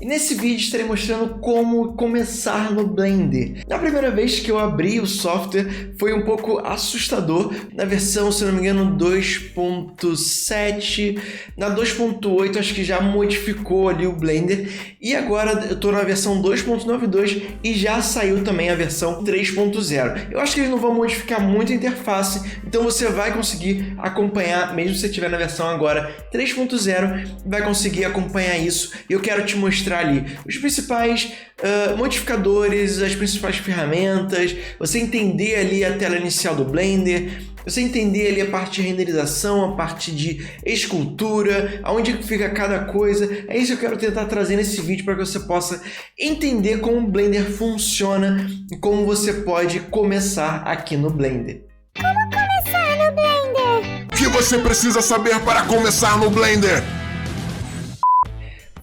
e nesse vídeo estarei mostrando como começar no Blender. Na primeira vez que eu abri o software foi um pouco assustador, na versão, se não me engano, 2.7, na 2.8 acho que já modificou ali o Blender, e agora eu estou na versão 2.92 e já saiu também a versão 3.0. Eu acho que eles não vão modificar muito a interface, então você vai conseguir acompanhar, mesmo se você estiver na versão agora 3.0, vai conseguir acompanhar isso. E eu quero te mostrar ali os principais modificadores, as principais ferramentas, você entender ali a tela inicial do Blender, você entender ali a parte de renderização, a parte de escultura, aonde fica cada coisa. É isso que eu quero tentar trazer nesse vídeo para que você possa entender como o Blender funciona e como você pode começar aqui no Blender. Como começar no Blender? O que você precisa saber para começar no Blender?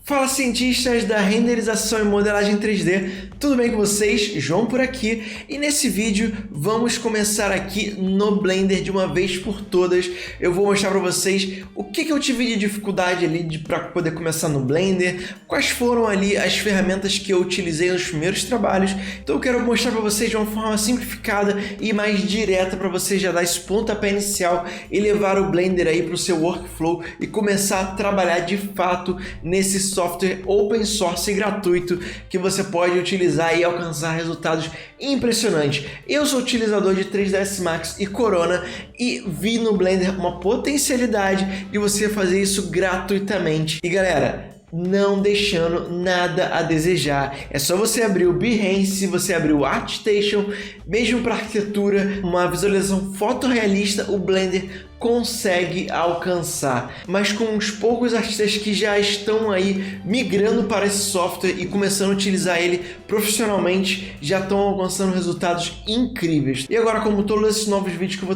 Fala, cientistas da renderização e modelagem 3D, tudo bem com vocês? João por aqui, e nesse vídeo vamos começar aqui no Blender de uma vez por todas. Eu vou mostrar para vocês o que eu tive de dificuldade ali para poder começar no Blender, quais foram ali as ferramentas que eu utilizei nos primeiros trabalhos. Então eu quero mostrar para vocês de uma forma simplificada e mais direta para você já dar esse pontapé inicial e levar o Blender aí para o seu workflow e começar a trabalhar de fato nesse software open source e gratuito que você pode utilizar e alcançar resultados impressionantes. Eu sou utilizador de 3ds Max e Corona e vi no Blender uma potencialidade de você fazer isso gratuitamente. E galera, não deixando nada a desejar. É só você abrir o Behance, você abrir o ArtStation, mesmo para arquitetura, uma visualização fotorrealista, o Blender consegue alcançar. Mas com uns poucos artistas que já estão aí migrando para esse software e começando a utilizar ele profissionalmente, já estão alcançando resultados incríveis. E agora, como todos esses novos vídeos que eu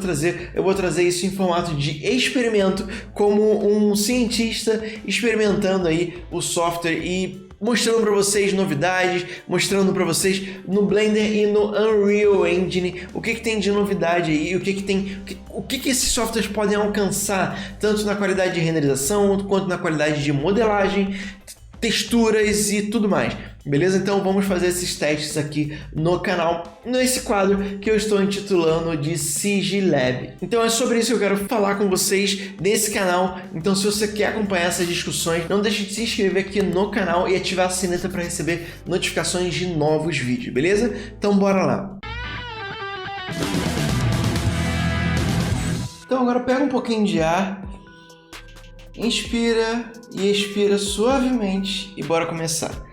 vou trazer isso em formato de experimento, como um cientista experimentando aí o software e mostrando para vocês novidades, mostrando para vocês no Blender e no Unreal Engine o que tem de novidade aí, o que esses softwares podem alcançar, tanto na qualidade de renderização quanto na qualidade de modelagem, texturas e tudo mais. Beleza? Então vamos fazer esses testes aqui no canal, nesse quadro que eu estou intitulando de Sigilab. Então é sobre isso que eu quero falar com vocês nesse canal. Então se você quer acompanhar essas discussões, não deixe de se inscrever aqui no canal e ativar a sineta para receber notificações de novos vídeos, beleza? Então bora lá! Então agora pega um pouquinho de ar, inspira e expira suavemente e bora começar.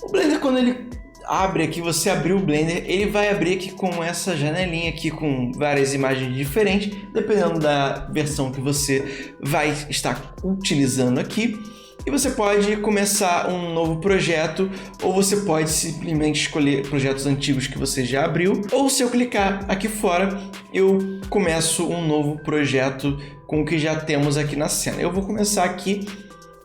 O Blender, quando ele abre aqui, você abriu o Blender, ele vai abrir aqui com essa janelinha aqui com várias imagens diferentes, dependendo da versão que você vai estar utilizando aqui. E você pode começar um novo projeto, ou você pode simplesmente escolher projetos antigos que você já abriu, ou se eu clicar aqui fora, eu começo um novo projeto com o que já temos aqui na cena. Eu vou começar aqui.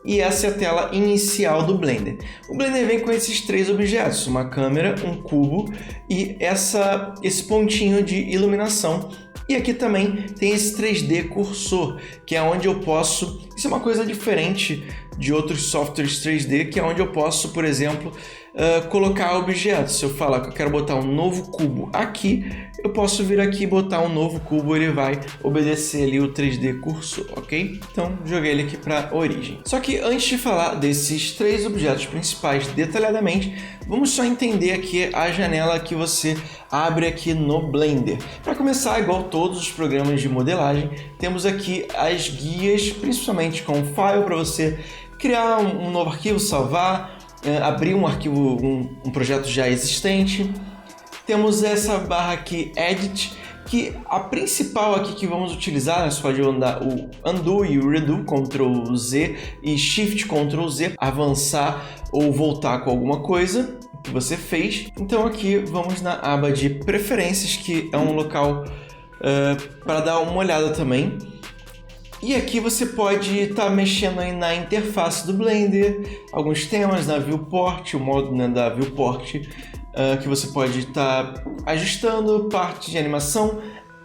E essa é a tela inicial do Blender. O Blender vem com esses três objetos, uma câmera, um cubo e esse pontinho de iluminação. E aqui também tem esse 3D cursor, que é onde eu posso... Isso é uma coisa diferente de outros softwares 3D, que é onde eu posso, por exemplo, colocar objetos. Se eu falar que eu quero botar um novo cubo aqui, eu posso vir aqui e botar um novo cubo, ele vai obedecer ali o 3D cursor, ok? Então, joguei ele aqui para origem. Só que antes de falar desses três objetos principais detalhadamente, vamos só entender aqui a janela que você abre aqui no Blender. Para começar, igual todos os programas de modelagem, temos aqui as guias, principalmente com o file para você criar um novo arquivo, salvar, abrir um arquivo, um projeto já existente. Temos essa barra aqui, Edit, que a principal aqui que vamos utilizar, né? Você pode andar o Undo e o Redo, Ctrl Z e Shift Ctrl Z, avançar ou voltar com alguma coisa que você fez. Então aqui vamos na aba de Preferências, que é um local para dar uma olhada também. E aqui você pode estar mexendo aí na interface do Blender, alguns temas na Viewport, o modo, né, da Viewport, que você pode estar ajustando, parte de animação.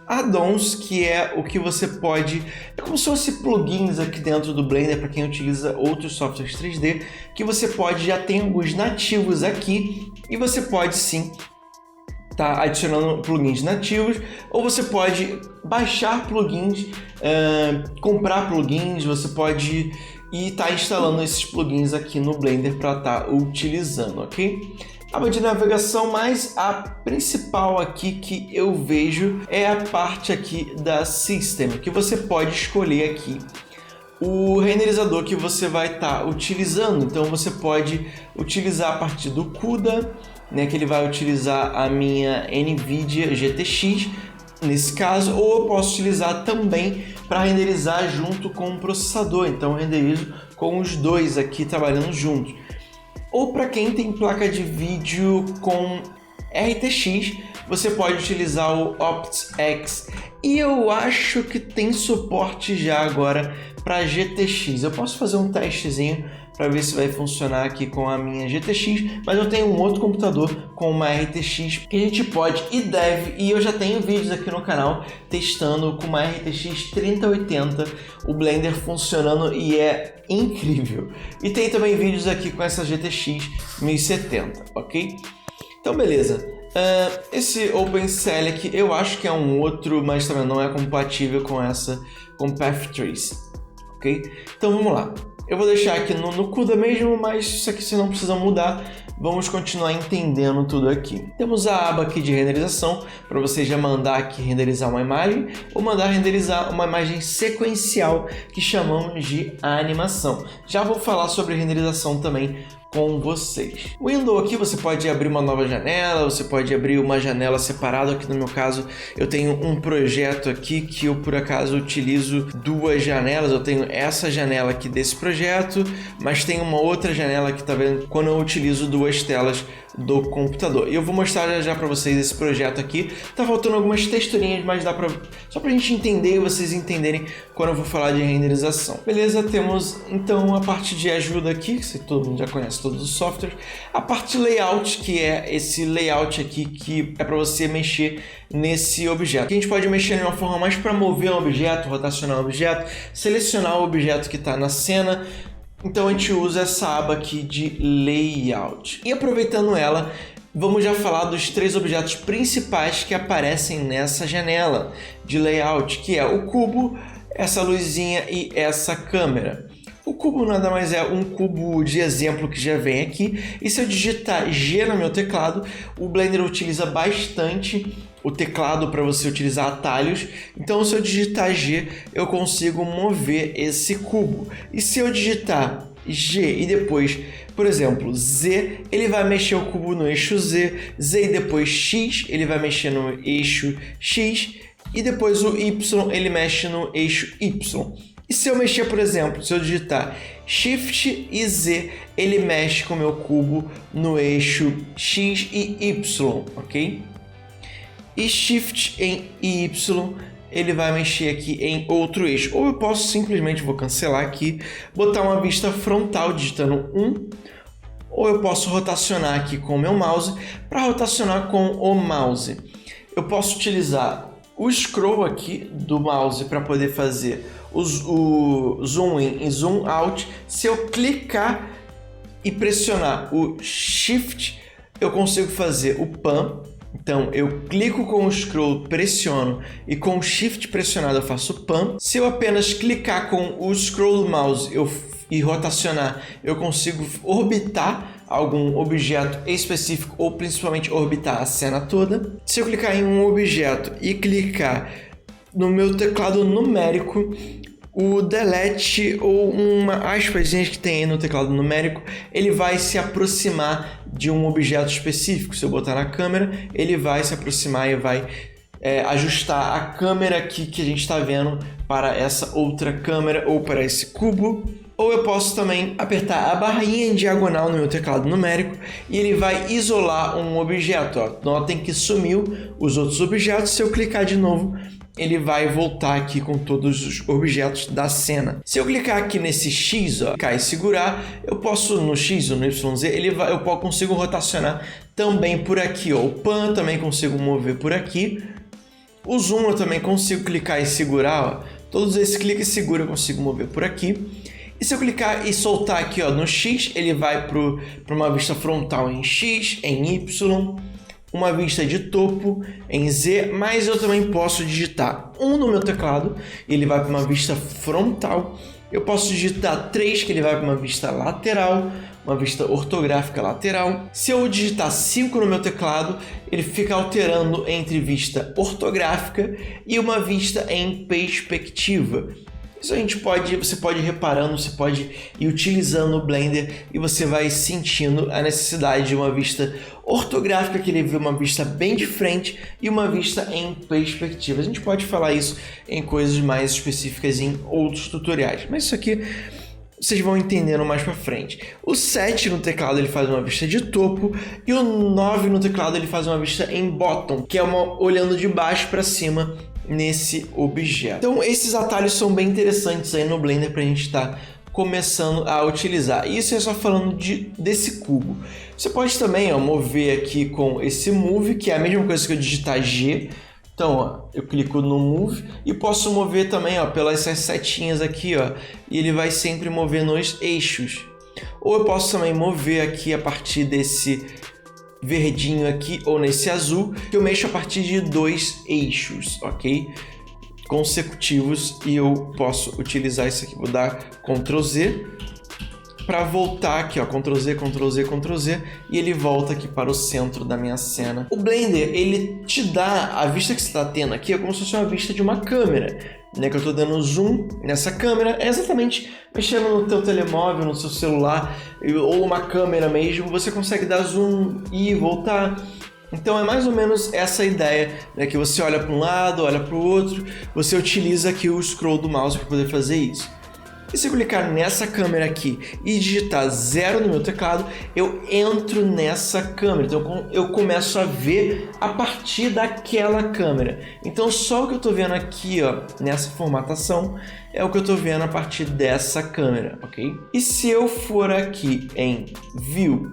add-ons, que é o que você pode... É como se fosse plugins aqui dentro do Blender, para quem utiliza outros softwares 3D, que você pode, já tem alguns nativos aqui, e você pode sim tá adicionando plugins nativos, ou você pode baixar plugins, comprar plugins, você pode estar instalando esses plugins aqui no Blender para estar utilizando, ok? Aba de navegação, mas a principal aqui que eu vejo é a parte aqui da System, que você pode escolher aqui o renderizador que você vai estar utilizando. Então você pode utilizar a partir do CUDA, né, que ele vai utilizar a minha NVIDIA GTX nesse caso, ou eu posso utilizar também para renderizar junto com o processador. Então eu renderizo com os dois aqui trabalhando juntos. Ou para quem tem placa de vídeo com RTX, você pode utilizar o OptX. E eu acho que tem suporte já agora para GTX. Eu posso fazer um testezinho para ver se vai funcionar aqui com a minha GTX, mas eu tenho um outro computador com uma RTX que a gente pode e deve, e eu já tenho vídeos aqui no canal testando com uma RTX 3080 o Blender funcionando e é incrível. E tem também vídeos aqui com essa GTX 1070, ok? Então beleza. Esse OpenCL aqui eu acho que é um outro, mas também não é compatível com essa, com Path Trace, ok? Então vamos lá. Eu vou deixar aqui no CUDA mesmo, mas isso aqui você não precisa mudar. Vamos continuar entendendo tudo aqui. Temos a aba aqui de renderização, para você já mandar aqui renderizar uma imagem, ou mandar renderizar uma imagem sequencial, que chamamos de animação. Já vou falar sobre renderização também com vocês. O Window aqui você pode abrir uma nova janela, você pode abrir uma janela separada. Aqui no meu caso eu tenho um projeto aqui que eu por acaso utilizo duas janelas. Eu tenho essa janela aqui desse projeto, mas tem uma outra janela que tá vendo quando eu utilizo duas telas do computador. E eu vou mostrar já para vocês esse projeto aqui. Tá faltando algumas texturinhas, mas dá para só pra gente entender e vocês entenderem quando eu vou falar de renderização. Beleza, temos então a parte de ajuda aqui, que todo mundo já conhece todos os softwares. A parte layout, que é esse layout aqui que é para você mexer nesse objeto. Aqui a gente pode mexer de uma forma mais para mover um objeto, rotacionar um objeto, selecionar o objeto que está na cena. Então a gente usa essa aba aqui de Layout. E aproveitando ela, vamos já falar dos três objetos principais que aparecem nessa janela de Layout, que é o cubo, essa luzinha e essa câmera. O cubo nada mais é um cubo de exemplo que já vem aqui. E se eu digitar G no meu teclado, o Blender utiliza bastante o teclado para você utilizar atalhos. Então se eu digitar G, eu consigo mover esse cubo. E se eu digitar G e depois, por exemplo, Z, ele vai mexer o cubo no eixo Z. Z e depois X, ele vai mexer no eixo X. E depois o Y, ele mexe no eixo Y. E se eu mexer, por exemplo, se eu digitar Shift e Z, ele mexe com o meu cubo no eixo X e Y, ok? E Shift em Y, ele vai mexer aqui em outro eixo. Ou eu posso simplesmente, vou cancelar aqui, botar uma vista frontal digitando 1. Ou eu posso rotacionar aqui com o meu mouse. Para rotacionar com o mouse, eu posso utilizar o scroll aqui do mouse para poder fazer o zoom in e zoom out. Se eu clicar e pressionar o Shift, eu consigo fazer o pan. Então eu clico com o scroll, pressiono, e com o Shift pressionado eu faço pan. Se eu apenas clicar com o scroll do mouse e rotacionar, eu consigo orbitar algum objeto específico, ou principalmente orbitar a cena toda. Se eu clicar em um objeto e clicar no meu teclado numérico, o delete ou uma aspas que tem aí no teclado numérico, ele vai se aproximar de um objeto específico. Se eu botar na câmera, ele vai se aproximar e vai ajustar a câmera aqui que a gente está vendo para essa outra câmera ou para esse cubo. Ou eu posso também apertar a barrinha em diagonal no meu teclado numérico e ele vai isolar um objeto. Ó. Notem que sumiu os outros objetos. Se eu clicar de novo, ele vai voltar aqui com todos os objetos da cena. Se eu clicar aqui nesse X, ó, clicar e segurar, eu posso no X ou no YZ, eu consigo rotacionar também por aqui. Ó. O pan também consigo mover por aqui. O zoom eu também consigo clicar e segurar, ó. Todos esses clica e segura eu consigo mover por aqui. E se eu clicar e soltar aqui, ó, no X, ele vai para uma vista frontal em X, em Y, uma vista de topo em Z, mas eu também posso digitar 1 no meu teclado, e ele vai para uma vista frontal. Eu posso digitar 3, que ele vai para uma vista lateral, uma vista ortográfica lateral. Se eu digitar 5 no meu teclado, ele fica alterando entre vista ortográfica e uma vista em perspectiva. Isso você pode ir reparando, você pode ir utilizando o Blender e você vai sentindo a necessidade de uma vista ortográfica, que ele vê uma vista bem de frente, e uma vista em perspectiva. A gente pode falar isso em coisas mais específicas em outros tutoriais, mas isso aqui vocês vão entendendo mais pra frente. O 7 no teclado ele faz uma vista de topo, e o 9 no teclado ele faz uma vista em bottom, que é olhando de baixo para cima nesse objeto. Então esses atalhos são bem interessantes aí no Blender para a gente estar começando a utilizar. Isso é só falando desse cubo. Você pode também, ó, mover aqui com esse Move, que é a mesma coisa que eu digitar G. Então, ó, eu clico no Move e posso mover também, ó, pelas setinhas aqui, ó, e ele vai sempre mover nos eixos. Ou eu posso também mover aqui a partir desse verdinho aqui ou nesse azul, que eu mexo a partir de 2 eixos, ok? Consecutivos, e eu posso utilizar isso aqui. Vou dar Ctrl Z para voltar aqui, ó, Ctrl Z, Ctrl Z, Ctrl Z, e ele volta aqui para o centro da minha cena. O Blender, ele te dá a vista que você está tendo aqui, é como se fosse uma vista de uma câmera, né? Que eu estou dando zoom nessa câmera, é exatamente mexendo no teu telemóvel, no seu celular, ou uma câmera mesmo, você consegue dar zoom e voltar. Então é mais ou menos essa ideia, né? Que você olha para um lado, olha para o outro, você utiliza aqui o scroll do mouse para poder fazer isso. E se eu clicar nessa câmera aqui e digitar 0 no meu teclado, eu entro nessa câmera. Então eu começo a ver a partir daquela câmera. Então só o que eu estou vendo aqui, ó, nessa formatação, é o que eu estou vendo a partir dessa câmera, ok? E se eu for aqui em View,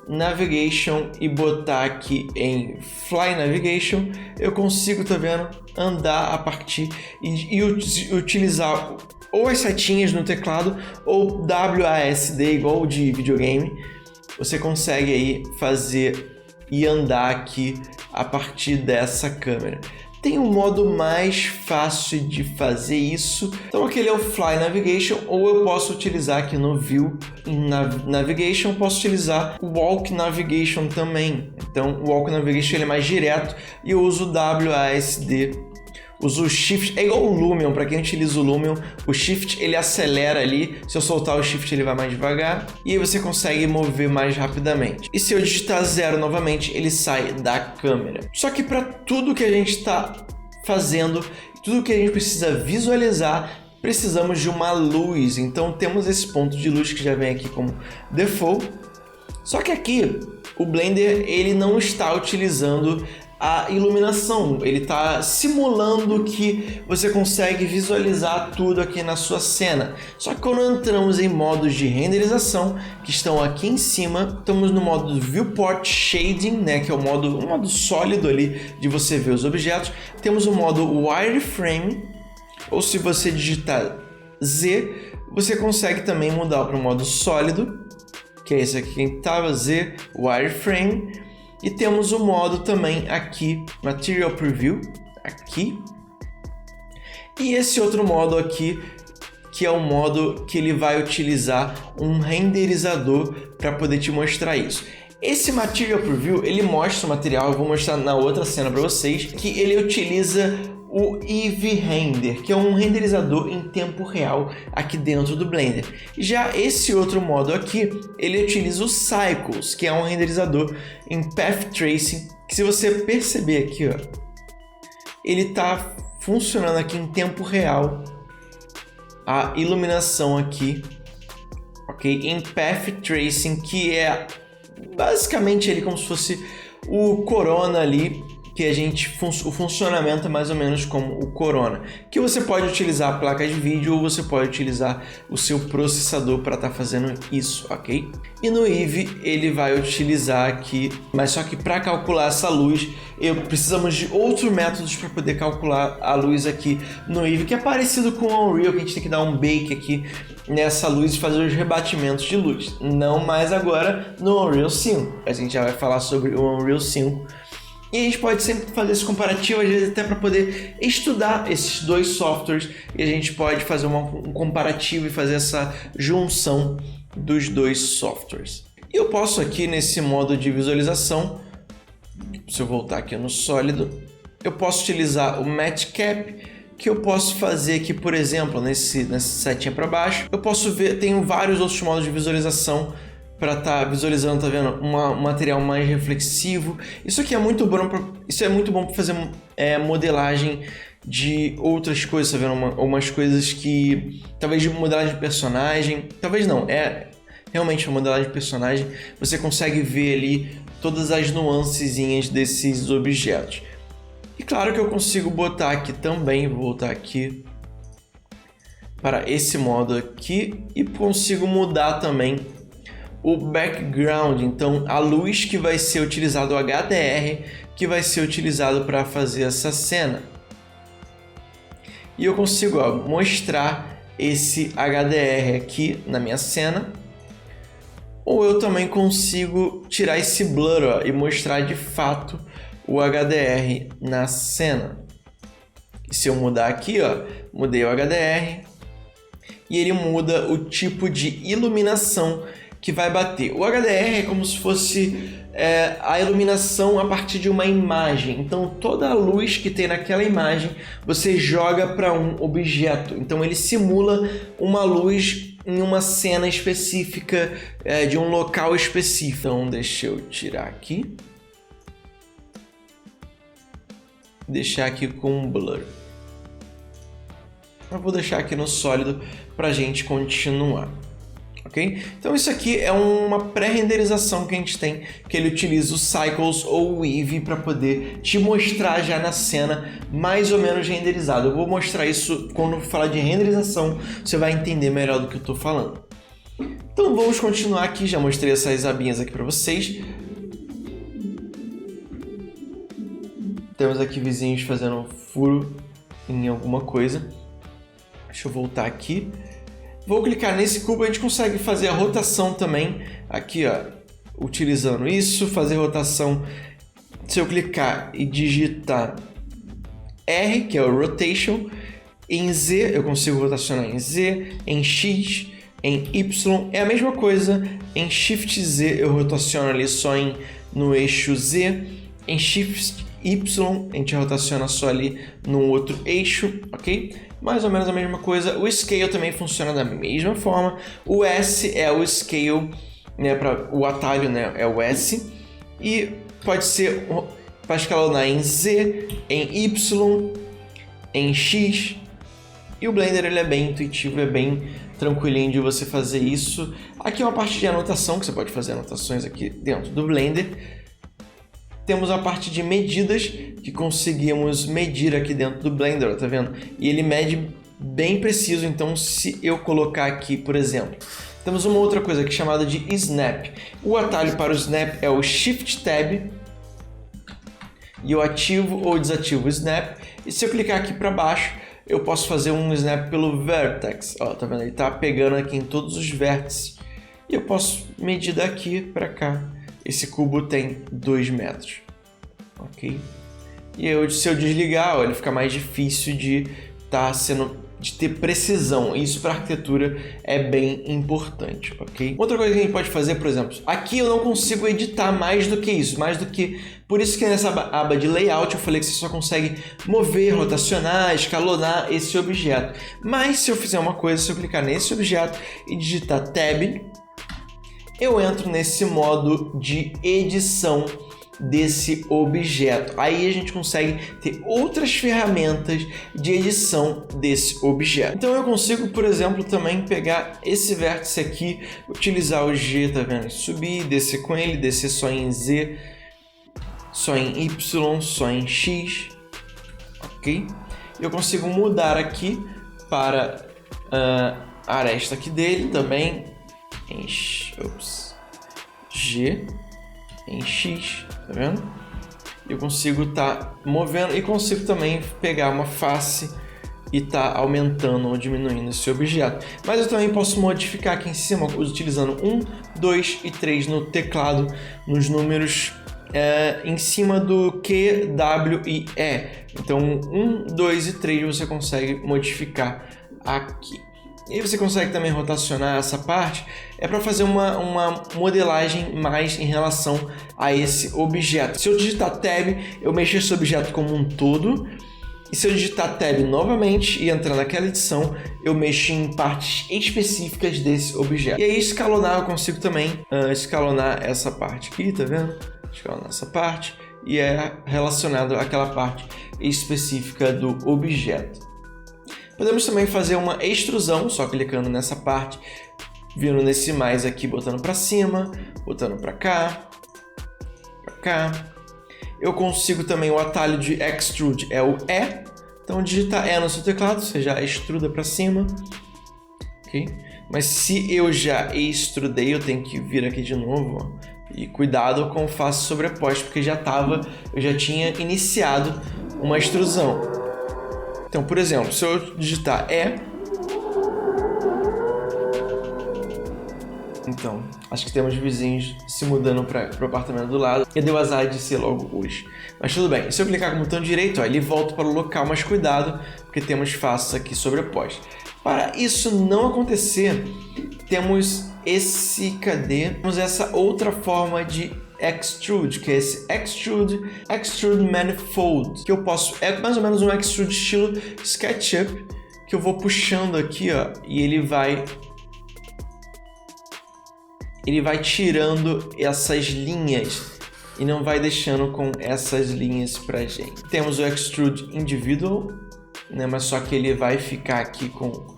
Navigation e botar aqui em Fly Navigation, eu consigo, tá vendo, andar a partir e utilizar ou as setinhas no teclado ou WASD, igual de videogame. Você consegue aí fazer e andar aqui a partir dessa câmera. Tem um modo mais fácil de fazer isso, então aquele é o Fly Navigation, ou eu posso utilizar aqui no View Navigation, posso utilizar o Walk Navigation também. Então o Walk Navigation ele é mais direto e eu uso o WASD. Uso o Shift, é igual o Lumion, para quem utiliza o Lumion, o Shift ele acelera ali, se eu soltar o Shift ele vai mais devagar, e aí você consegue mover mais rapidamente. E se eu digitar 0 novamente, ele sai da câmera. Só que para tudo que a gente está fazendo, tudo que a gente precisa visualizar, precisamos de uma luz. Então temos esse ponto de luz que já vem aqui como default. Só que aqui, o Blender ele não está utilizando a iluminação, ele está simulando que você consegue visualizar tudo aqui na sua cena. Só que quando entramos em modos de renderização, que estão aqui em cima, estamos no modo Viewport Shading, né, que é um modo sólido ali de você ver os objetos. Temos o modo Wireframe, ou se você digitar Z, você consegue também mudar para o modo sólido, que é esse aqui que estava, Z, Wireframe. E temos o modo também aqui, Material Preview, aqui. E esse outro modo aqui, que é o modo que ele vai utilizar um renderizador para poder te mostrar isso. Esse Material Preview, ele mostra o material, eu vou mostrar na outra cena para vocês, que ele utiliza o Eevee Render, que é um renderizador em tempo real aqui dentro do Blender. Já esse outro modo aqui, ele utiliza o Cycles, que é um renderizador em Path Tracing, que se você perceber aqui, ó, ele está funcionando aqui em tempo real, a iluminação aqui, ok? Em Path Tracing, que é basicamente ele como se fosse o corona ali, que o funcionamento é mais ou menos como o Corona, que você pode utilizar a placa de vídeo ou você pode utilizar o seu processador para estar fazendo isso, ok? E no Eevee ele vai utilizar aqui, mas só que para calcular essa luz, precisamos de outros métodos para poder calcular a luz aqui no Eevee, que é parecido com o Unreal, que a gente tem que dar um bake aqui nessa luz e fazer os rebatimentos de luz. Não mais agora no Unreal 5. A gente já vai falar sobre o Unreal 5. E a gente pode sempre fazer esse comparativo, às vezes até para poder estudar esses dois softwares, e a gente pode fazer um comparativo e fazer essa junção dos dois softwares. E eu posso aqui nesse modo de visualização, se eu voltar aqui no sólido, eu posso utilizar o Matchcap, que eu posso fazer aqui, por exemplo, nessa setinha para baixo. Eu posso ver, tenho vários outros modos de visualização para estar visualizando, tá vendo? Um material mais reflexivo. Isso aqui é muito bom para fazer modelagem de outras coisas, tá vendo? Algumas coisas que talvez de modelagem de personagem, talvez não, é realmente uma modelagem de personagem. Você consegue ver ali todas as nuancezinhas desses objetos. E claro que eu consigo botar aqui também, vou voltar aqui para esse modo aqui e consigo mudar também o background, então a luz que vai ser utilizado, o HDR que vai ser utilizado para fazer essa cena. E eu consigo mostrar esse HDR aqui na minha cena, ou eu também consigo tirar esse blur e mostrar de fato o HDR na cena. E se eu mudar aqui, mudei o HDR e ele muda o tipo de iluminação que vai bater. O HDR é como se fosse a iluminação a partir de uma imagem. Então toda a luz que tem naquela imagem você joga para um objeto. Então ele simula uma luz em uma cena específica, de um local específico. Então deixa eu tirar aqui. Deixar aqui com um blur. Eu vou deixar aqui no sólido para a gente continuar. Okay? Então isso aqui é uma pré-renderização que a gente tem, que ele utiliza o Cycles ou o Eevee para poder te mostrar já na cena mais ou menos renderizado. Eu vou mostrar isso quando eu falar de renderização, você vai entender melhor do que eu estou falando. Então vamos continuar aqui, já mostrei essas abinhas aqui para vocês. Temos aqui vizinhos fazendo um furo em alguma coisa. Deixa eu voltar aqui. Vou clicar nesse cubo, a gente consegue fazer a rotação também. Aqui, utilizando isso, fazer rotação. Se eu clicar e digitar R, que é o Rotation, em Z eu consigo rotacionar em Z, em X, em Y. É a mesma coisa, em Shift Z eu rotaciono ali só no eixo Z, em Shift Y a gente rotaciona só ali no outro eixo, ok? Mais ou menos a mesma coisa. O Scale também funciona da mesma forma. O S é o Scale, né, o atalho, né, é o S. E pode ser para escalonar em Z, em Y, em X. E o Blender ele é bem intuitivo, é bem tranquilinho de você fazer isso. Aqui é uma parte de anotação, que você pode fazer anotações aqui dentro do Blender. Temos a parte de medidas, que conseguimos medir aqui dentro do Blender, tá vendo? E ele mede bem preciso, então se eu colocar aqui, por exemplo, temos uma outra coisa aqui chamada de Snap. O atalho para o Snap é o Shift Tab, e eu ativo ou desativo o Snap. E se eu clicar aqui para baixo, eu posso fazer um Snap pelo Vertex. Ó, tá vendo? Ele tá pegando aqui em todos os vértices. E eu posso medir daqui para cá. Esse cubo tem 2 metros, ok? E se eu desligar, ele fica mais difícil de ter precisão. Isso para arquitetura é bem importante, ok? Outra coisa que a gente pode fazer, por exemplo, aqui eu não consigo editar mais do que isso, por isso que nessa aba de Layout eu falei que você só consegue mover, rotacionar, escalonar esse objeto. Mas se eu fizer uma coisa, se eu clicar nesse objeto e digitar Tab, eu entro nesse modo de edição desse objeto. Aí a gente consegue ter outras ferramentas de edição desse objeto. Então eu consigo, por exemplo, também pegar esse vértice aqui, utilizar o G, tá vendo? Subir, descer com ele, descer só em Z, só em Y, só em X, ok? Eu consigo mudar aqui para a aresta aqui dele também em G, em X, tá vendo? Eu consigo estar movendo e consigo também pegar uma face e tá aumentando ou diminuindo esse objeto. Mas eu também posso modificar aqui em cima utilizando 1, 2 e 3 no teclado, nos números em cima do Q, W e E. Então 1, 2 e 3 você consegue modificar aqui. E você consegue também rotacionar essa parte, é para fazer uma modelagem mais em relação a esse objeto. Se eu digitar Tab, eu mexo esse objeto como um todo. E se eu digitar Tab novamente e entrar naquela edição, eu mexo em partes específicas desse objeto. E aí escalonar, eu consigo também escalonar essa parte aqui, tá vendo? Escalonar essa parte e é relacionado àquela parte específica do objeto. Podemos também fazer uma extrusão, só clicando nessa parte, vindo nesse mais aqui, botando para cima, botando para cá, Eu consigo também o atalho de Extrude, é o E. Então, digitar E no seu teclado, você já extruda para cima. Okay? Mas se eu já extrudei, eu tenho que vir aqui de novo. Ó. E cuidado com o face sobreposto, porque eu já tinha iniciado uma extrusão. Então, por exemplo, se eu digitar E... Então, acho que temos vizinhos se mudando para o apartamento do lado e deu azar de ser logo hoje. Mas tudo bem, se eu clicar com o botão direito, ó, ele volta para o local, mas cuidado, porque temos faces aqui sobrepostas. Para isso não acontecer, temos temos essa outra forma de Extrude, que é esse Extrude Manifold, que eu posso, é mais ou menos um Extrude estilo SketchUp, que eu vou puxando aqui, ó, e ele vai tirando essas linhas e não vai deixando com essas linhas pra gente. Temos o Extrude Individual, né, mas só que ele vai ficar aqui com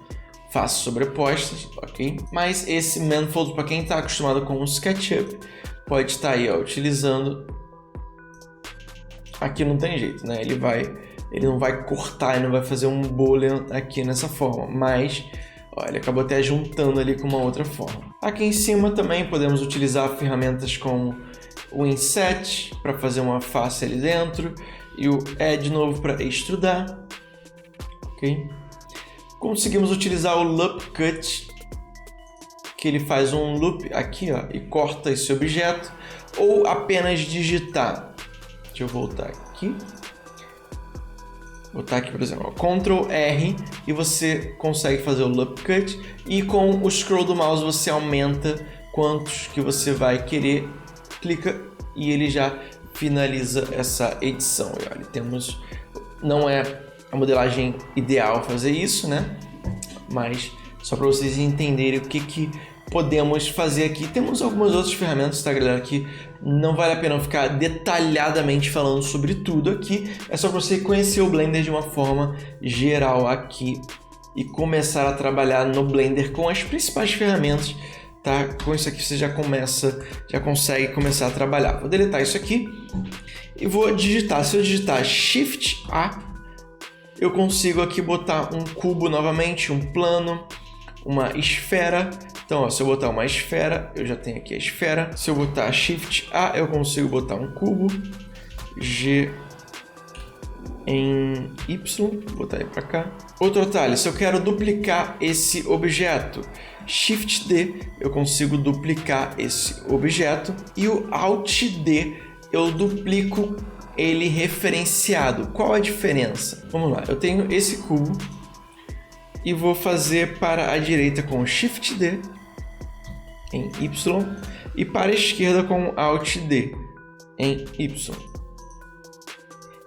faces sobrepostas, ok? Mas esse Manifold, para quem está acostumado com o SketchUp, pode estar aí, ó, utilizando. Aqui não tem jeito, né? Ele não vai cortar, ele não vai fazer um boolean aqui nessa forma, mas ó, ele acabou até juntando ali com uma outra forma. Aqui em cima também podemos utilizar ferramentas como o Inset para fazer uma face ali dentro e o E de novo para extrudar, ok? Conseguimos utilizar o Loop Cut, que ele faz um loop aqui, ó, e corta esse objeto, ou apenas digitar. Deixa eu voltar aqui. Botar aqui, por exemplo, Ctrl R e você consegue fazer o Loop Cut, e com o scroll do mouse você aumenta quantos que você vai querer, clica e ele já finaliza essa edição. E olha, não é a modelagem ideal fazer isso, né? Mas só para vocês entenderem o que podemos fazer aqui. Temos algumas outras ferramentas, tá, galera? Que não vale a pena ficar detalhadamente falando sobre tudo aqui. É só para você conhecer o Blender de uma forma geral aqui e começar a trabalhar no Blender com as principais ferramentas, tá? Com isso aqui você já consegue começar a trabalhar. Vou deletar isso aqui e vou digitar. Se eu digitar Shift A, eu consigo aqui botar um cubo novamente, um plano, uma esfera. Então, ó, se eu botar uma esfera, eu já tenho aqui a esfera. Se eu botar Shift A, eu consigo botar um cubo. G em Y, vou botar ele para cá. Outro atalho, se eu quero duplicar esse objeto, Shift D, eu consigo duplicar esse objeto. E o Alt D, eu duplico ele referenciado. Qual a diferença? Vamos lá, eu tenho esse cubo e vou fazer para a direita com Shift D em Y e para a esquerda com Alt D em Y.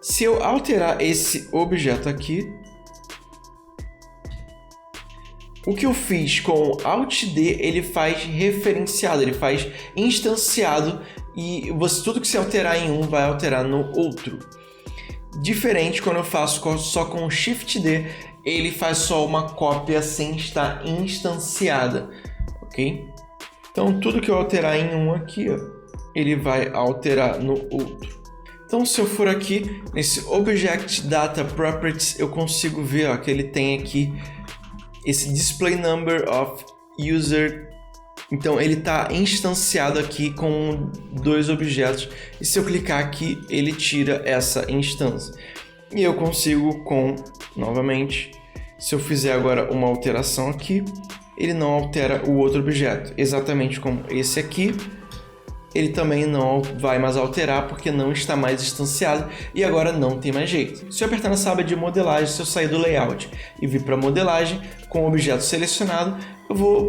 Se eu alterar esse objeto aqui, o que eu fiz com Alt D, ele faz referenciado, ele faz instanciado, e tudo que você alterar em um vai alterar no outro. Diferente quando eu faço só com Shift D, ele faz só uma cópia sem estar instanciada, ok? Então tudo que eu alterar em um aqui, ó, ele vai alterar no outro. Então, se eu for aqui nesse Object Data Properties, eu consigo ver ó, que ele tem aqui esse Display Number of User. Então, ele está instanciado aqui com 2 objetos. E se eu clicar aqui, ele tira essa instância. E eu consigo novamente, se eu fizer agora uma alteração aqui, ele não altera o outro objeto. Exatamente como esse aqui. Ele também não vai mais alterar porque não está mais instanciado e agora não tem mais jeito. Se eu apertar nessa aba de modelagem, se eu sair do layout e vir para modelagem com o objeto selecionado,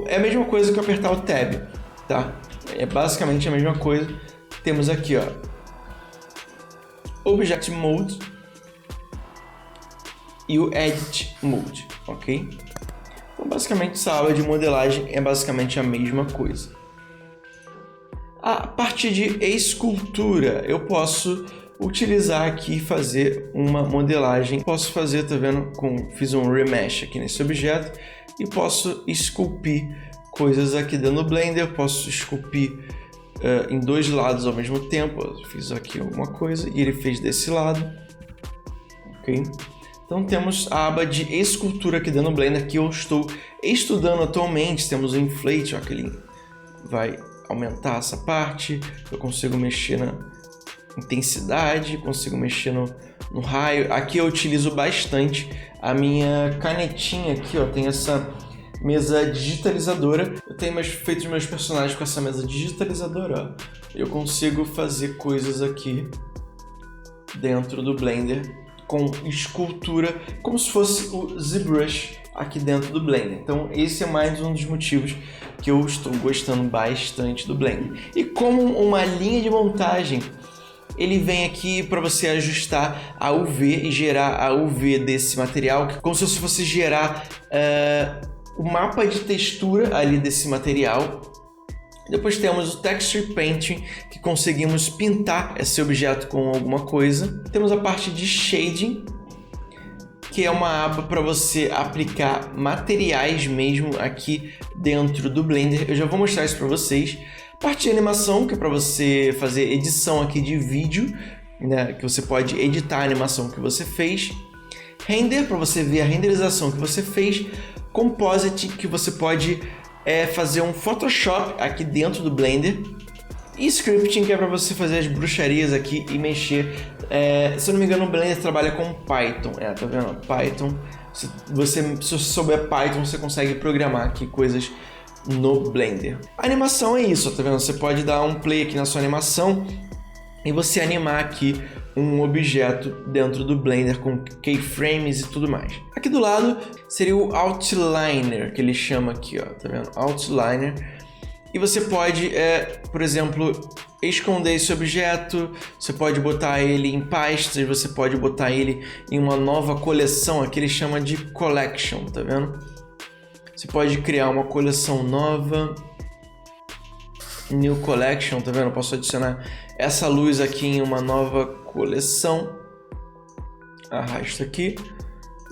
é a mesma coisa que eu apertar o Tab, tá? É basicamente a mesma coisa. Temos aqui, ó, Object Mode e o Edit Mode, ok? Então, basicamente, essa aba de modelagem é basicamente a mesma coisa. A partir de escultura, eu posso utilizar aqui e fazer uma modelagem. Posso fazer, tá vendo? Fiz um remesh aqui nesse objeto e posso esculpir coisas aqui dentro do Blender. Posso esculpir em 2 lados ao mesmo tempo. Eu fiz aqui alguma coisa e ele fez desse lado. Ok? Então temos a aba de escultura aqui dentro do Blender que eu estou estudando atualmente. Temos o Inflate, ó, que ele vai aumentar essa parte, eu consigo mexer na intensidade, consigo mexer no raio. Aqui eu utilizo bastante a minha canetinha aqui, ó, tem essa mesa digitalizadora. Eu tenho feito os meus personagens com essa mesa digitalizadora, ó. Eu consigo fazer coisas aqui dentro do Blender com escultura, como se fosse o ZBrush aqui dentro do Blender. Então esse é mais um dos motivos que eu estou gostando bastante do Blender. E como uma linha de montagem, ele vem aqui para você ajustar a UV e gerar a UV desse material, como se fosse gerar o mapa de textura ali desse material. Depois temos o Texture Painting, que conseguimos pintar esse objeto com alguma coisa. Temos a parte de Shading, que é uma aba para você aplicar materiais mesmo aqui dentro do Blender. Eu já vou mostrar isso para vocês. Parte de animação, que é para você fazer edição aqui de vídeo, né? Que você pode editar a animação que você fez. Render, para você ver a renderização que você fez. Composite, que você pode fazer um Photoshop aqui dentro do Blender. E Scripting, que é para você fazer as bruxarias aqui e mexer. Se eu não me engano, o Blender trabalha com Python. Tá vendo? Python. Se você souber Python, você consegue programar aqui coisas no Blender. A animação é isso, tá vendo? Você pode dar um play aqui na sua animação e você animar aqui um objeto dentro do Blender com keyframes e tudo mais. Aqui do lado seria o Outliner, que ele chama aqui, ó, tá vendo? Outliner. E você pode, por exemplo, esconder esse objeto, você pode botar ele em pastas, você pode botar ele em uma nova coleção, aqui ele chama de Collection, tá vendo? Você pode criar uma coleção nova, New Collection, tá vendo? Eu posso adicionar essa luz aqui em uma nova coleção, arrasto aqui,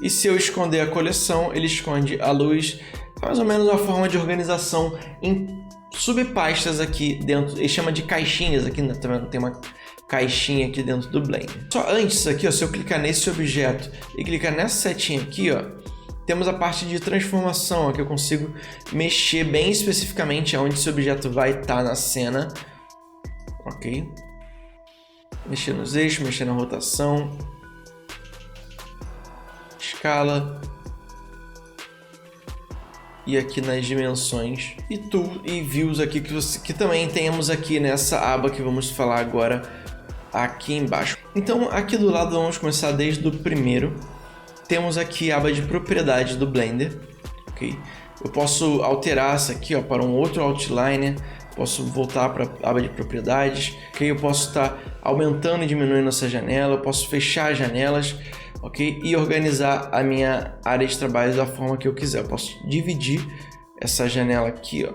e se eu esconder a coleção, ele esconde a luz, mais ou menos uma forma de organização em subpastas aqui dentro, ele chama de caixinhas aqui, né? Tá vendo? Tem uma caixinha aqui dentro do Blender. Só antes aqui, ó, se eu clicar nesse objeto e clicar nessa setinha aqui, ó, temos a parte de transformação, ó, que eu consigo mexer bem especificamente aonde esse objeto vai estar na cena, ok? Mexer nos eixos, mexer na rotação, escala. E aqui nas dimensões e Tool e Views aqui que também temos aqui nessa aba que vamos falar agora aqui embaixo. Então aqui do lado vamos começar desde o primeiro. Temos aqui a aba de propriedades do Blender, ok? Eu posso alterar essa aqui, ó, para um outro outliner, posso voltar para a aba de propriedades, ok? Eu posso estar aumentando e diminuindo essa janela, eu posso fechar as janelas, ok? E organizar a minha área de trabalho da forma que eu quiser. Eu posso dividir essa janela aqui, ó.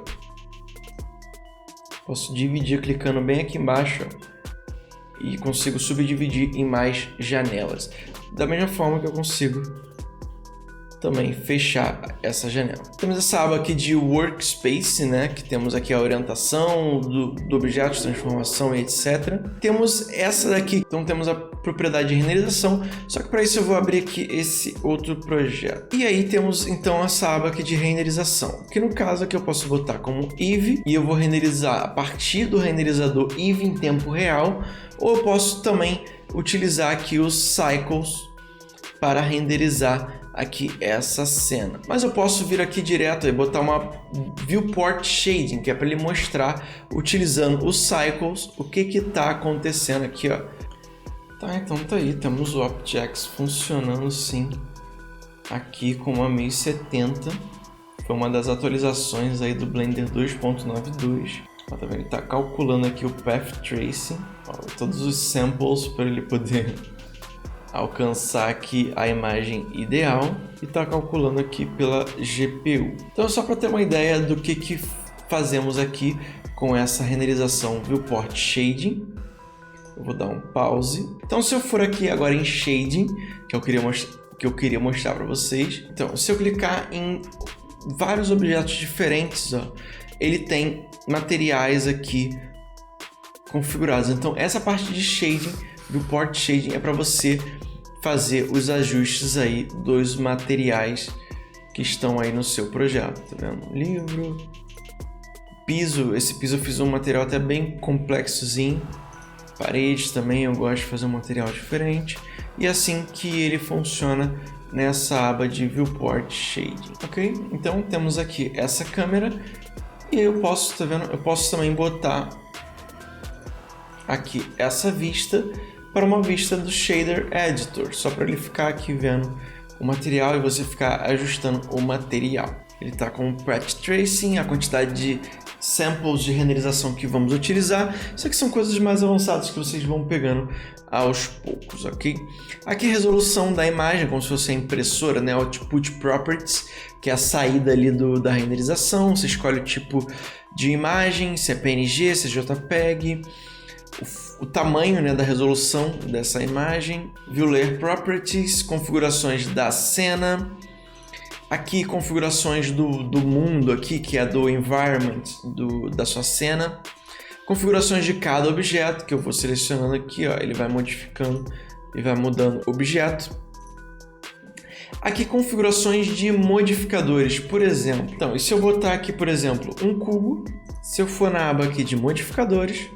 Posso dividir clicando bem aqui embaixo, ó, e consigo subdividir em mais janelas. Da mesma forma que eu consigo também fechar essa janela. Temos essa aba aqui de Workspace, né, que temos aqui a orientação do objeto, transformação e etc. Temos essa daqui, então temos a propriedade de renderização, só que para isso eu vou abrir aqui esse outro projeto. E aí temos então essa aba aqui de renderização, que no caso aqui eu posso botar como Eevee e eu vou renderizar a partir do renderizador Eevee em tempo real, ou eu posso também utilizar aqui os Cycles para renderizar aqui essa cena. Mas eu posso vir aqui direto e botar uma Viewport Shading, que é para ele mostrar, utilizando os Cycles, o que está acontecendo aqui, ó. Tá, então tá aí, temos o OptiX funcionando sim, aqui com uma 1070, foi uma das atualizações aí do Blender 2.92. Ó, tá vendo? Ele tá calculando aqui o Path Tracing, ó, todos os samples para ele poder alcançar aqui a imagem ideal e tá calculando aqui pela GPU. Então só para ter uma ideia do que fazemos aqui com essa renderização Viewport Shading, eu vou dar um pause. Então se eu for aqui agora em Shading, que eu queria mostrar para vocês, então se eu clicar em vários objetos diferentes, ó, ele tem materiais aqui configurados. Então essa parte de Shading, Viewport Shading, é para você fazer os ajustes aí dos materiais que estão aí no seu projeto, tá vendo? Livro, piso, esse piso eu fiz um material até bem complexozinho, paredes também eu gosto de fazer um material diferente, e assim que ele funciona nessa aba de Viewport Shading, ok? Então temos aqui essa câmera e eu posso, tá vendo? Eu posso também botar aqui essa vista para uma vista do Shader Editor, só para ele ficar aqui vendo o material e você ficar ajustando o material. Ele está com o Path Tracing, a quantidade de samples de renderização que vamos utilizar, isso aqui são coisas mais avançadas que vocês vão pegando aos poucos, ok? Aqui a resolução da imagem, como se fosse a impressora, né? Output Properties, que é a saída ali da renderização, você escolhe o tipo de imagem, se é PNG, se é JPEG, o tamanho, né, da resolução dessa imagem, View Layer Properties, configurações da cena, aqui configurações do mundo aqui, que é do environment da sua cena, configurações de cada objeto, que eu vou selecionando aqui, ó, ele vai modificando e vai mudando o objeto. Aqui configurações de modificadores, por exemplo. Então, e se eu botar aqui, por exemplo, um cubo, se eu for na aba aqui de modificadores,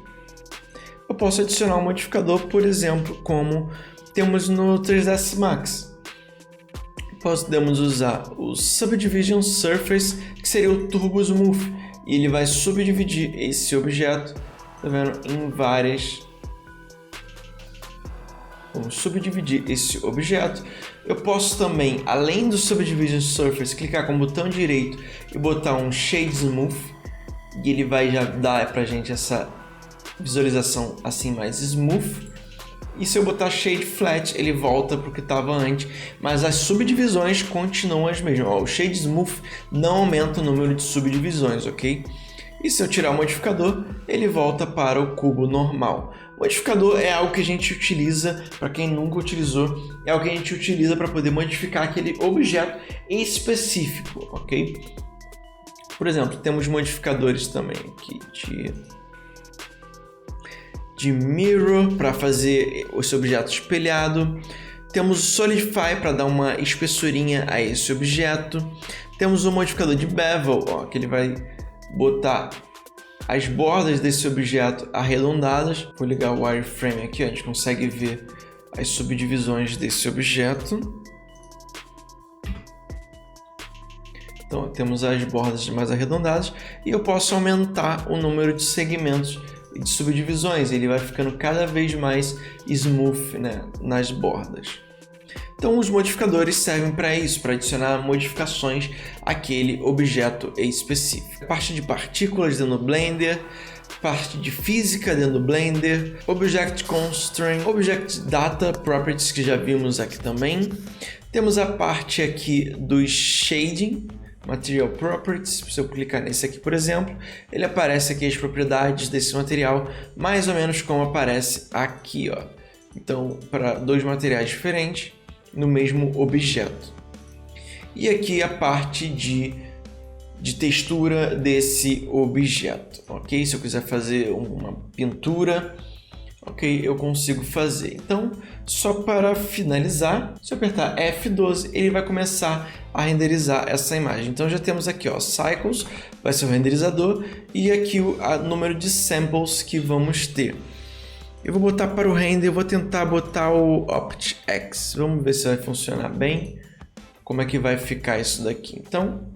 eu posso adicionar um modificador, por exemplo, como temos no 3ds Max. Podemos usar o Subdivision Surface, que seria o Turbo Smooth, e ele vai subdividir esse objeto, tá vendo, em várias. Vamos subdividir esse objeto. Eu posso também, além do Subdivision Surface, clicar com o botão direito e botar um Shade Smooth, e ele vai já dar pra gente essa visualização assim mais smooth. E se eu botar Shade Flat, ele volta para o que estava antes, mas as subdivisões continuam as mesmas. Ó, o Shade Smooth não aumenta o número de subdivisões, ok? E se eu tirar o modificador, ele volta para o cubo normal. O modificador é algo que a gente utiliza, para quem nunca utilizou, é algo que a gente utiliza para poder modificar aquele objeto específico, ok? Por exemplo, temos modificadores também aqui de Mirror para fazer esse objeto espelhado. Temos o Solidify para dar uma espessurinha a esse objeto. Temos o modificador de Bevel, ó, que ele vai botar as bordas desse objeto arredondadas. Vou ligar o wireframe aqui, ó, a gente consegue ver as subdivisões desse objeto. Então temos as bordas mais arredondadas e eu posso aumentar o número de segmentos e de subdivisões, ele vai ficando cada vez mais smooth, né, nas bordas. Então os modificadores servem para isso, para adicionar modificações àquele objeto específico. Parte de partículas dentro do Blender, parte de física dentro do Blender, Object Constraint, Object Data Properties, que já vimos aqui também. Temos a parte aqui dos Shading, Material Properties. Se eu clicar nesse aqui, por exemplo, ele aparece aqui as propriedades desse material, mais ou menos como aparece aqui, ó. Então, para dois materiais diferentes no mesmo objeto. e aqui a parte de textura desse objeto, ok? Se eu quiser fazer uma pintura, ok, eu consigo fazer. Então, só para finalizar, se eu apertar F12, ele vai começar a renderizar essa imagem. Então já temos aqui, ó, Cycles, vai ser o renderizador, e aqui o número de samples que vamos ter. Eu vou botar para o render, vou tentar botar o OptX. Vamos ver se vai funcionar bem. Como é que vai ficar isso daqui? Então,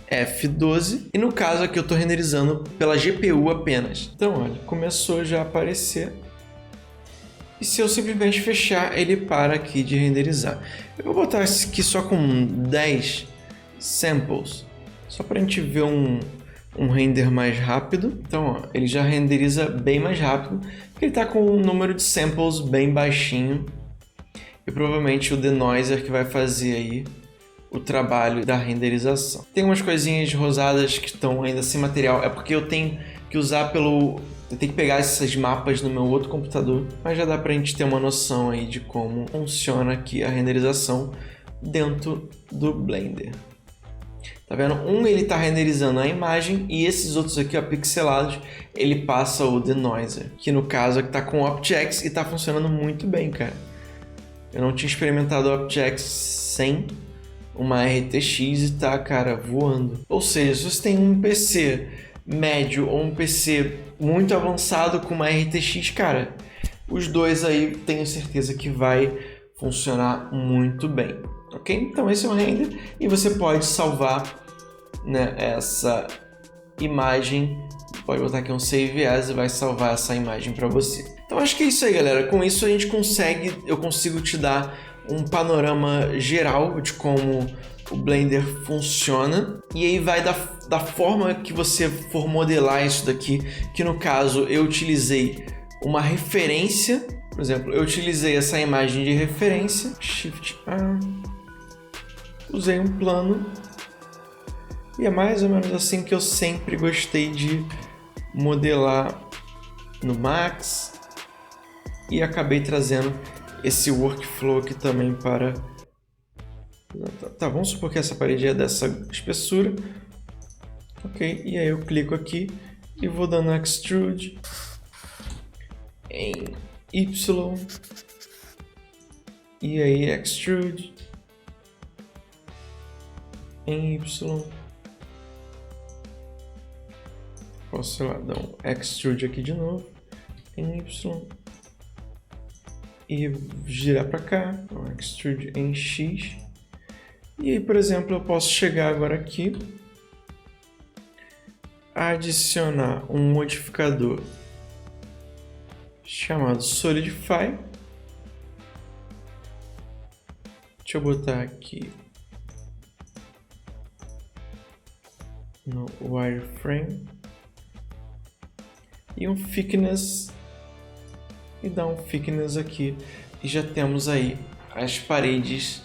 F12. E no caso aqui eu estou renderizando pela GPU apenas. Então, olha, começou já a aparecer. E se eu simplesmente fechar, ele para aqui de renderizar. Eu vou botar isso aqui só com 10 samples. Só para a gente ver um render mais rápido. Então, ó, ele já renderiza bem mais rápido, porque ele está com um número de samples bem baixinho. E provavelmente o denoiser que vai fazer aí o trabalho da renderização. Tem umas coisinhas rosadas que estão ainda sem material. É porque eu tenho que usar eu tenho que pegar esses mapas no meu outro computador. Mas já dá pra gente ter uma noção aí de como funciona aqui a renderização dentro do Blender. Tá vendo? Ele está renderizando a imagem e esses outros aqui, ó, pixelados, ele passa o denoiser, que no caso aqui está com o OptX e está funcionando muito bem, cara. Eu não tinha experimentado o OptX sem uma RTX e tá, cara, voando. Ou seja, se você tem um PC médio ou um PC muito avançado com uma RTX, cara, os dois aí tenho certeza que vai funcionar muito bem. Ok? Então esse é o render e você pode salvar, né, essa imagem. Pode botar aqui um Save As e vai salvar essa imagem para você. Então acho que é isso aí, galera. Com isso eu consigo te dar um panorama geral de como o Blender funciona. E aí vai da forma que você for modelar isso daqui, que no caso eu utilizei uma referência. Por exemplo, eu utilizei essa imagem de referência, Shift A, usei um plano, e é mais ou menos assim que eu sempre gostei de modelar no Max, e acabei trazendo esse workflow aqui também para... Tá, vamos supor que essa parede é dessa espessura, ok, e aí eu clico aqui e vou dando Extrude em Y, e aí Extrude em Y. Posso, sei lá, dar um Extrude aqui de novo em Y e girar para cá, um Extrude em X. E aí, por exemplo, eu posso chegar agora aqui, adicionar um modificador chamado Solidify. Deixa eu botar aqui no Wireframe e um Thickness, e dar um Thickness aqui, e já temos aí as paredes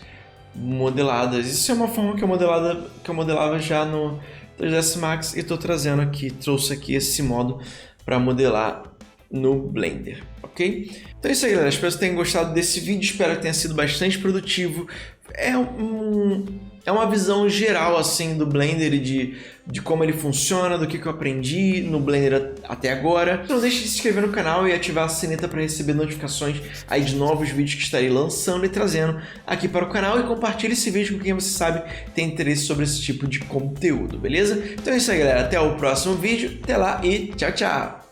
modeladas. Isso é uma forma que eu modelava já no 3ds Max e estou trazendo aqui, trouxe aqui esse modo para modelar no Blender, ok? Então é isso aí, galera. Espero que vocês tenham gostado desse vídeo, espero que tenha sido bastante produtivo. É uma visão geral assim do Blender e de como ele funciona, do que eu aprendi no Blender até agora. Não deixe de se inscrever no canal e ativar a sineta para receber notificações aí de novos vídeos que estarei lançando e trazendo aqui para o canal, e compartilhe esse vídeo com quem você sabe tem interesse sobre esse tipo de conteúdo, beleza? Então é isso aí, galera. Até o próximo vídeo. Até lá e tchau, tchau!